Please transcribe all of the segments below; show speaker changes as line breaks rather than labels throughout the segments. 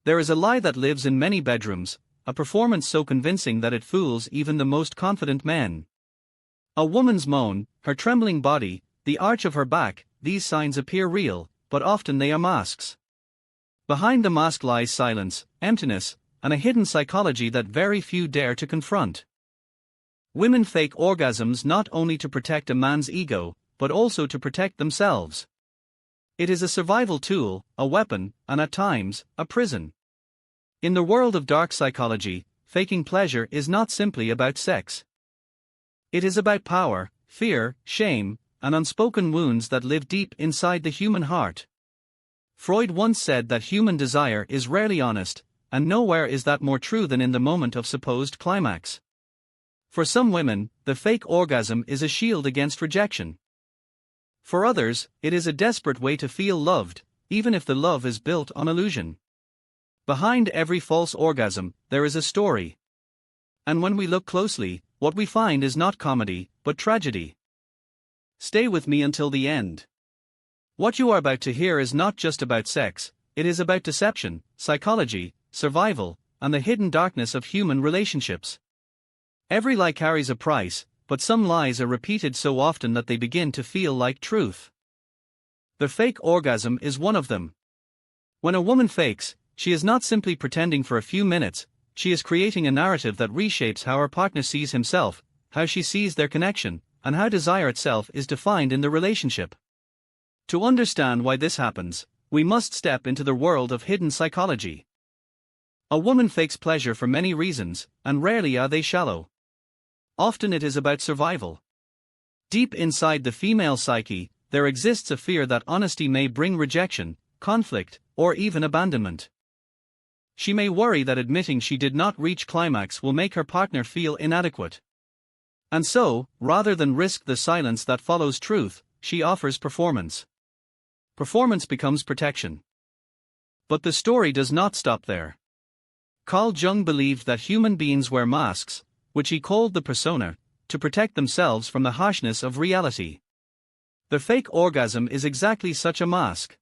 There is a lie that lives in many bedrooms, a performance so convincing that it fools even the most confident men. A woman's moan, her trembling body, the arch of her back, these signs appear real, but often they are masks. Behind the mask lies silence, emptiness, and a hidden psychology that very few dare to confront. Women fake orgasms not only to protect a man's ego, but also to protect themselves. It is a survival tool, a weapon, and at times, a prison. In the world of dark psychology, faking pleasure is not simply about sex. It is about power, fear, shame, and unspoken wounds that live deep inside the human heart. Freud once said that human desire is rarely honest, and nowhere is that more true than in the moment of supposed climax. For some women, the fake orgasm is a shield against rejection. For others, it is a desperate way to feel loved, even if the love is built on illusion. Behind every false orgasm, there is a story. And when we look closely, what we find is not comedy, but tragedy. Stay with me until the end. What you are about to hear is not just about sex, it is about deception, psychology, survival, and the hidden darkness of human relationships. Every lie carries a price, but some lies are repeated so often that they begin to feel like truth. The fake orgasm is one of them. When a woman fakes, she is not simply pretending for a few minutes, she is creating a narrative that reshapes how her partner sees himself, how she sees their connection, and how desire itself is defined in the relationship. To understand why this happens, we must step into the world of hidden psychology. A woman fakes pleasure for many reasons, and rarely are they shallow. Often it is about survival. Deep inside the female psyche, there exists a fear that honesty may bring rejection, conflict, or even abandonment. She may worry that admitting she did not reach climax will make her partner feel inadequate. And so, rather than risk the silence that follows truth, she offers performance. Performance becomes protection. But the story does not stop there. Carl Jung believed that human beings wear masks, which he called the persona, to protect themselves from the harshness of reality. The fake orgasm is exactly such a mask.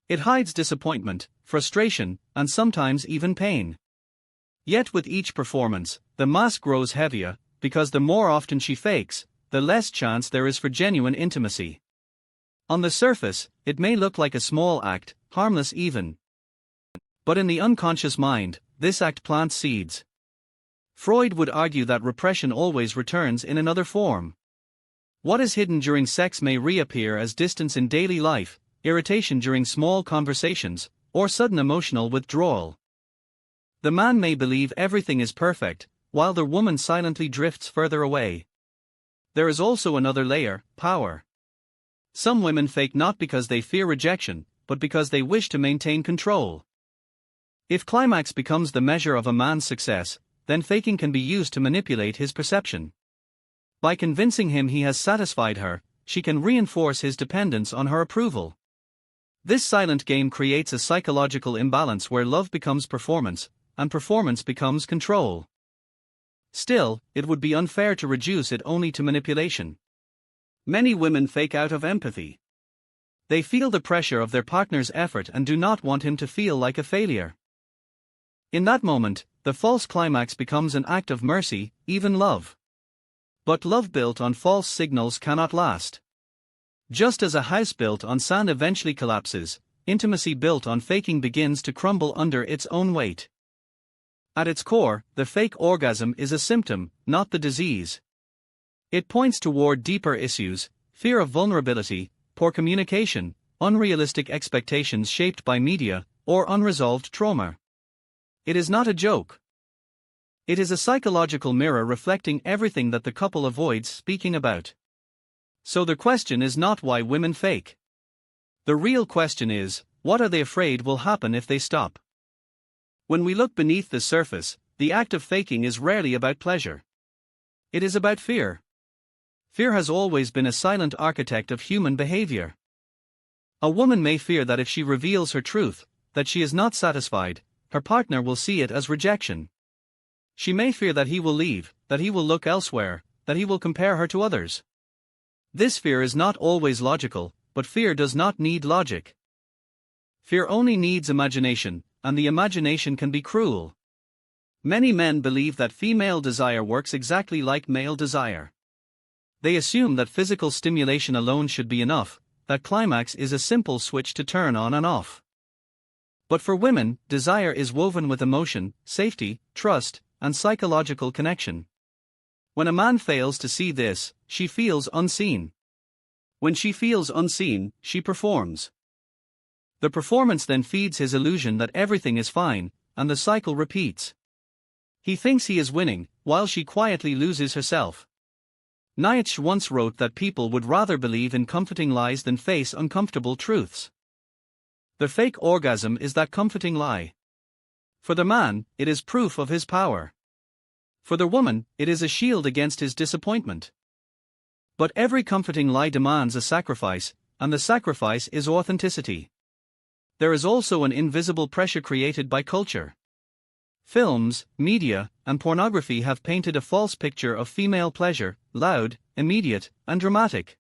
It hides disappointment, frustration, and sometimes even pain. Yet with each performance, the mask grows heavier, because the more often she fakes, the less chance there is for genuine intimacy. On the surface, it may look like a small act, harmless even. But in the unconscious mind, this act plants seeds. Freud would argue that repression always returns in another form. What is hidden during sex may reappear as distance in daily life, irritation during small conversations, or sudden emotional withdrawal. The man may believe everything is perfect, while the woman silently drifts further away. There is also another layer, power. Some women fake not because they fear rejection, but because they wish to maintain control. If climax becomes the measure of a man's success, then faking can be used to manipulate his perception. By convincing him he has satisfied her, she can reinforce his dependence on her approval. This silent game creates a psychological imbalance where love becomes performance, and performance becomes control. Still, it would be unfair to reduce it only to manipulation. Many women fake out of empathy. They feel the pressure of their partner's effort and do not want him to feel like a failure. In that moment, the false climax becomes an act of mercy, even love. But love built on false signals cannot last. Just as a house built on sand eventually collapses, intimacy built on faking begins to crumble under its own weight. At its core, the fake orgasm is a symptom, not the disease. It points toward deeper issues: fear of vulnerability, poor communication, unrealistic expectations shaped by media, or unresolved trauma. It is not a joke. It is a psychological mirror reflecting everything that the couple avoids speaking about. So the question is not why women fake. The real question is, what are they afraid will happen if they stop? When we look beneath the surface, the act of faking is rarely about pleasure. It is about fear. Fear has always been a silent architect of human behavior. A woman may fear that if she reveals her truth, that she is not satisfied, her partner will see it as rejection. She may fear that he will leave, that he will look elsewhere, that he will compare her to others. This fear is not always logical, but fear does not need logic. Fear only needs imagination, and the imagination can be cruel. Many men believe that female desire works exactly like male desire. They assume that physical stimulation alone should be enough, that climax is a simple switch to turn on and off. But for women, desire is woven with emotion, safety, trust, and psychological connection. When a man fails to see this, she feels unseen. When she feels unseen, she performs. The performance then feeds his illusion that everything is fine, and the cycle repeats. He thinks he is winning, while she quietly loses herself. Nietzsche once wrote that people would rather believe in comforting lies than face uncomfortable truths. The fake orgasm is that comforting lie. For the man, it is proof of his power. For the woman, it is a shield against his disappointment. But every comforting lie demands a sacrifice, and the sacrifice is authenticity. There is also an invisible pressure created by culture. Films, media, and pornography have painted a false picture of female pleasure, loud, immediate, and dramatic.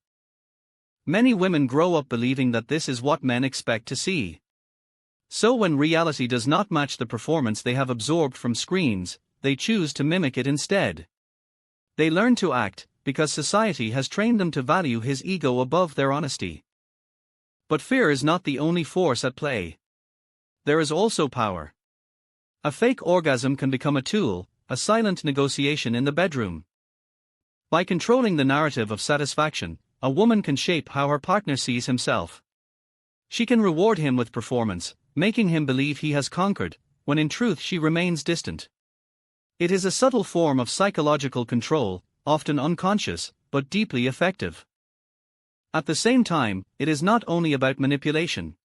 Many women grow up believing that this is what men expect to see. So when reality does not match the performance they have absorbed from screens, they choose to mimic it instead. They learn to act, because society has trained them to value his ego above their honesty. But fear is not the only force at play. There is also power. A fake orgasm can become a tool, a silent negotiation in the bedroom. By controlling the narrative of satisfaction, a woman can shape how her partner sees himself. She can reward him with performance, making him believe he has conquered, when in truth she remains distant. It is a subtle form of psychological control, often unconscious, but deeply effective. At the same time, it is not only about manipulation.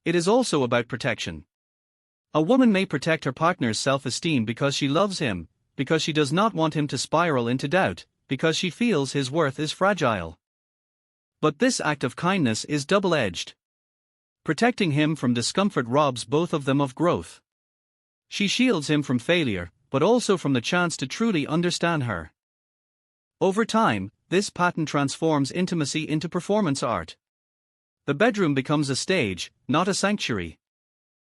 It is also about protection. A woman may protect her partner's self-esteem because she loves him, because she does not want him to spiral into doubt, because she feels his worth is fragile. But this act of kindness is double-edged. Protecting him from discomfort robs both of them of growth. She shields him from failure, but also from the chance to truly understand her. Over time, this pattern transforms intimacy into performance art. The bedroom becomes a stage, not a sanctuary.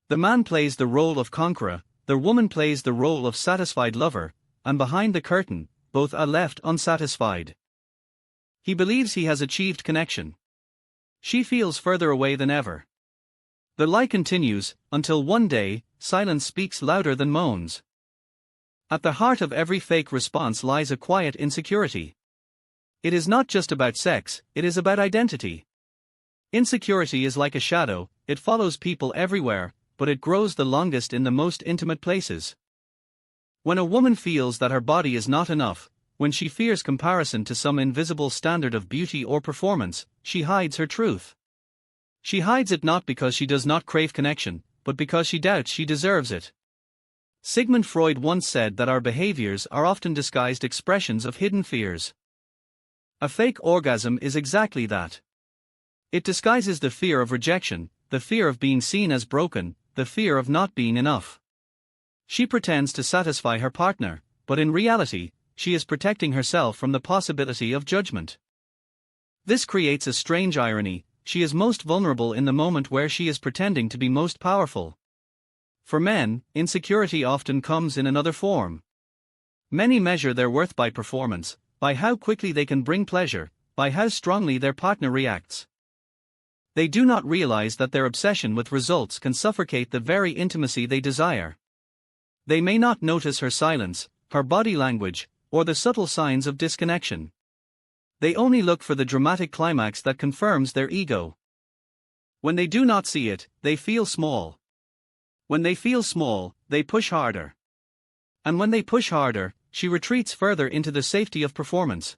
The man plays the role of conqueror, the woman plays the role of satisfied lover, and behind the curtain, both are left unsatisfied. He believes he has achieved connection. She feels further away than ever. The lie continues, until one day, silence speaks louder than moans. At the heart of every fake response lies a quiet insecurity. It is not just about sex, it is about identity. Insecurity is like a shadow, it follows people everywhere, but it grows the longest in the most intimate places. When a woman feels that her body is not enough, when she fears comparison to some invisible standard of beauty or performance, she hides her truth. She hides it not because she does not crave connection, but because she doubts she deserves it. Sigmund Freud once said that our behaviors are often disguised expressions of hidden fears. A fake orgasm is exactly that. It disguises the fear of rejection, the fear of being seen as broken, the fear of not being enough. She pretends to satisfy her partner, but in reality, she is protecting herself from the possibility of judgment. This creates a strange irony: she is most vulnerable in the moment where she is pretending to be most powerful. For men, insecurity often comes in another form. Many measure their worth by performance, by how quickly they can bring pleasure, by how strongly their partner reacts. They do not realize that their obsession with results can suffocate the very intimacy they desire. They may not notice her silence, her body language, or the subtle signs of disconnection. They only look for the dramatic climax that confirms their ego. When they do not see it, they feel small. When they feel small, they push harder. And when they push harder, she retreats further into the safety of performance.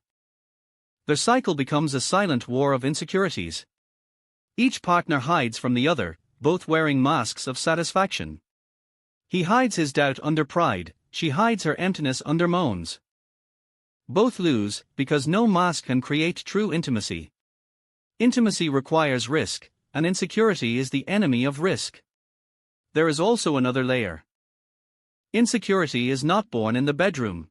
The cycle becomes a silent war of insecurities. Each partner hides from the other, both wearing masks of satisfaction. He hides his doubt under pride, she hides her emptiness under moans. Both lose, because no mask can create true intimacy. Intimacy requires risk, and insecurity is the enemy of risk. There is also another layer. Insecurity is not born in the bedroom.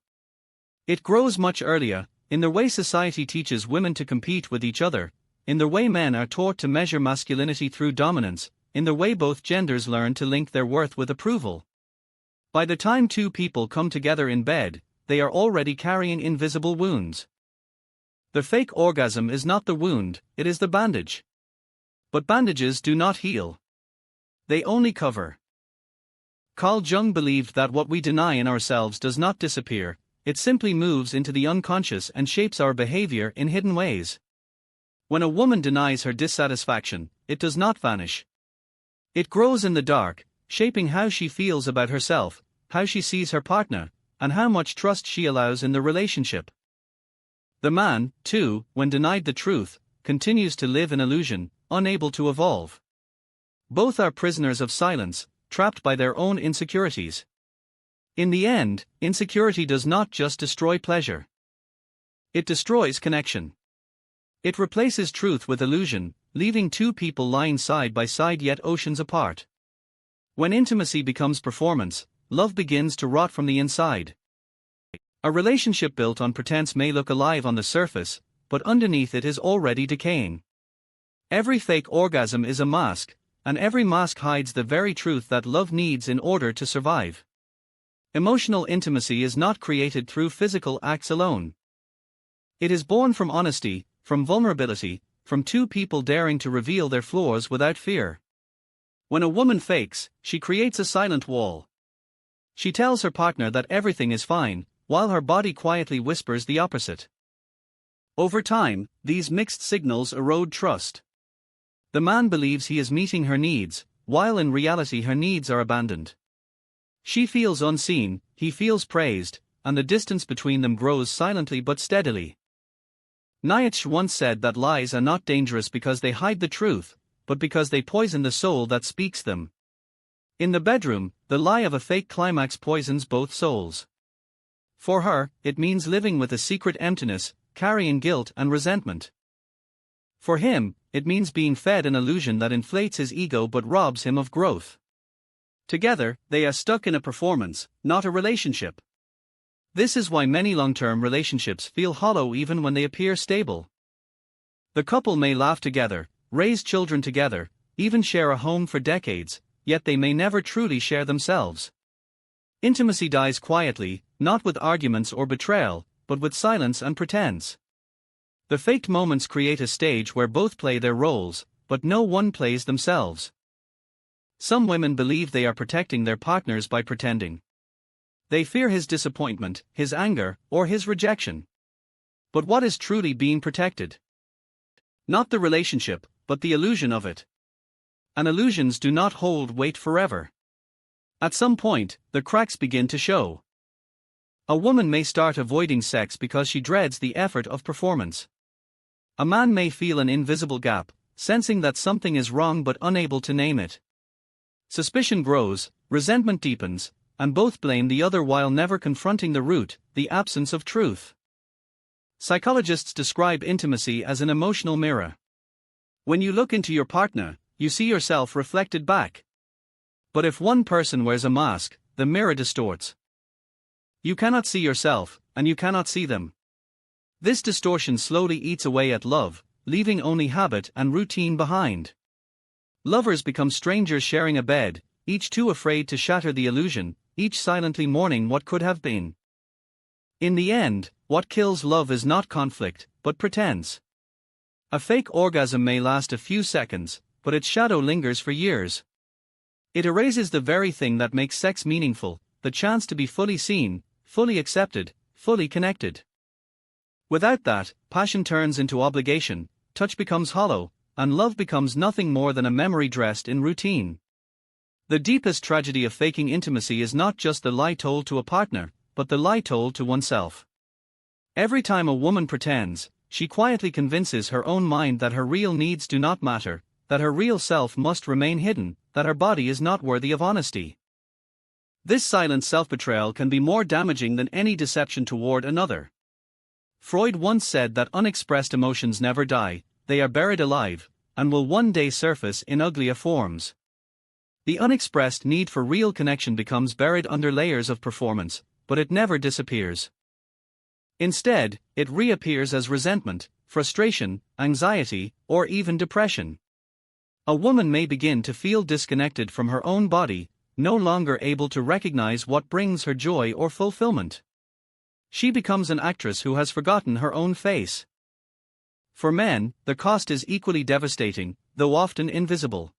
It grows much earlier, in the way society teaches women to compete with each other, in the way men are taught to measure masculinity through dominance, in the way both genders learn to link their worth with approval. By the time two people come together in bed, they are already carrying invisible wounds. The fake orgasm is not the wound, it is the bandage. But bandages do not heal. They only cover. Carl Jung believed that what we deny in ourselves does not disappear, it simply moves into the unconscious and shapes our behavior in hidden ways. When a woman denies her dissatisfaction, it does not vanish. It grows in the dark, shaping how she feels about herself, how she sees her partner, and how much trust she allows in the relationship. The man, too, when denied the truth, continues to live in illusion, unable to evolve. Both are prisoners of silence, trapped by their own insecurities. In the end, insecurity does not just destroy pleasure. It destroys connection. It replaces truth with illusion, leaving two people lying side by side yet oceans apart. When intimacy becomes performance, love begins to rot from the inside. A relationship built on pretense may look alive on the surface, but underneath it is already decaying. Every fake orgasm is a mask, and every mask hides the very truth that love needs in order to survive. Emotional intimacy is not created through physical acts alone. It is born from honesty, from vulnerability, from two people daring to reveal their flaws without fear. When a woman fakes, she creates a silent wall. She tells her partner that everything is fine, while her body quietly whispers the opposite. Over time, these mixed signals erode trust. The man believes he is meeting her needs, while in reality her needs are abandoned. She feels unseen, he feels praised, and the distance between them grows silently but steadily. Nietzsche once said that lies are not dangerous because they hide the truth, but because they poison the soul that speaks them. In the bedroom, the lie of a fake climax poisons both souls. For her, it means living with a secret emptiness, carrying guilt and resentment. For him, it means being fed an illusion that inflates his ego but robs him of growth. Together, they are stuck in a performance, not a relationship. This is why many long-term relationships feel hollow even when they appear stable. The couple may laugh together, raise children together, even share a home for decades, yet they may never truly share themselves. Intimacy dies quietly, not with arguments or betrayal, but with silence and pretense. The faked moments create a stage where both play their roles, but no one plays themselves. Some women believe they are protecting their partners by pretending. They fear his disappointment, his anger, or his rejection. But what is truly being protected? Not the relationship, but the illusion of it. And illusions do not hold weight forever. At some point, the cracks begin to show. A woman may start avoiding sex because she dreads the effort of performance. A man may feel an invisible gap, sensing that something is wrong but unable to name it. Suspicion grows, resentment deepens, and both blame the other while never confronting the root, the absence of truth. Psychologists describe intimacy as an emotional mirror. When you look into your partner, you see yourself reflected back. But if one person wears a mask, the mirror distorts. You cannot see yourself, and you cannot see them. This distortion slowly eats away at love, leaving only habit and routine behind. Lovers become strangers sharing a bed, each too afraid to shatter the illusion, each silently mourning what could have been. In the end, what kills love is not conflict, but pretense. A fake orgasm may last a few seconds, but its shadow lingers for years. It erases the very thing that makes sex meaningful, the chance to be fully seen, fully accepted, fully connected. Without that, passion turns into obligation, touch becomes hollow, and love becomes nothing more than a memory dressed in routine. The deepest tragedy of faking intimacy is not just the lie told to a partner, but the lie told to oneself. Every time a woman pretends, she quietly convinces her own mind that her real needs do not matter, that her real self must remain hidden, that her body is not worthy of honesty. This silent self-betrayal can be more damaging than any deception toward another. Freud once said that unexpressed emotions never die, they are buried alive, and will one day surface in uglier forms. The unexpressed need for real connection becomes buried under layers of performance, but it never disappears. Instead, it reappears as resentment, frustration, anxiety, or even depression. A woman may begin to feel disconnected from her own body, no longer able to recognize what brings her joy or fulfillment. She becomes an actress who has forgotten her own face. For men, the cost is equally devastating, though often invisible.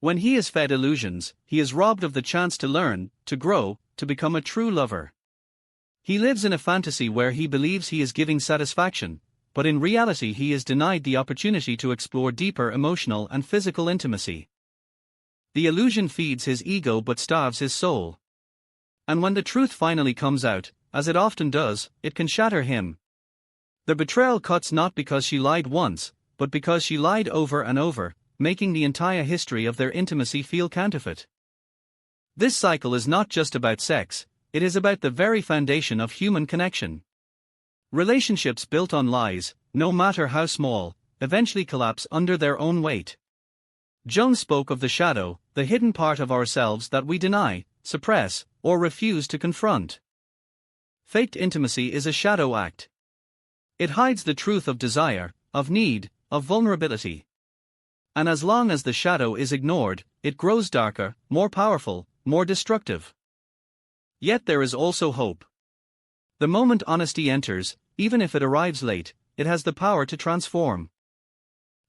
When he is fed illusions, he is robbed of the chance to learn, to grow, to become a true lover. He lives in a fantasy where he believes he is giving satisfaction, but in reality he is denied the opportunity to explore deeper emotional and physical intimacy. The illusion feeds his ego but starves his soul. And when the truth finally comes out, as it often does, it can shatter him. The betrayal cuts not because she lied once, but because she lied over and over, making the entire history of their intimacy feel counterfeit. This cycle is not just about sex, it is about the very foundation of human connection. Relationships built on lies, no matter how small, eventually collapse under their own weight. Jones spoke of the shadow, the hidden part of ourselves that we deny, suppress, or refuse to confront. Faked intimacy is a shadow act. It hides the truth of desire, of need, of vulnerability. And as long as the shadow is ignored, it grows darker, more powerful, more destructive. Yet there is also hope. The moment honesty enters, even if it arrives late, it has the power to transform.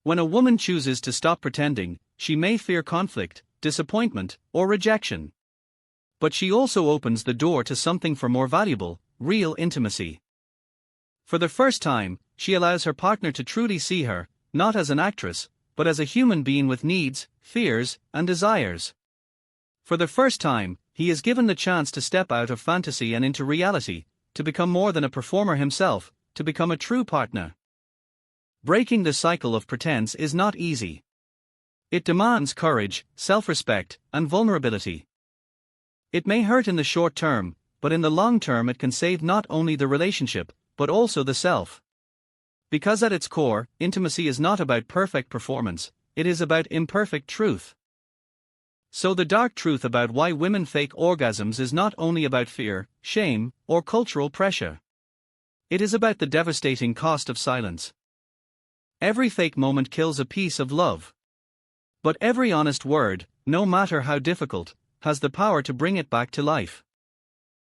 When a woman chooses to stop pretending, she may fear conflict, disappointment, or rejection. But she also opens the door to something far more valuable, real intimacy. For the first time, she allows her partner to truly see her, not as an actress, but as a human being with needs, fears, and desires. For the first time, he is given the chance to step out of fantasy and into reality, to become more than a performer himself, to become a true partner. Breaking the cycle of pretense is not easy. It demands courage, self-respect, and vulnerability. It may hurt in the short term, but in the long term it can save not only the relationship, but also the self. Because at its core, intimacy is not about perfect performance, it is about imperfect truth. So the dark truth about why women fake orgasms is not only about fear, shame, or cultural pressure. It is about the devastating cost of silence. Every fake moment kills a piece of love. But every honest word, no matter how difficult, has the power to bring it back to life.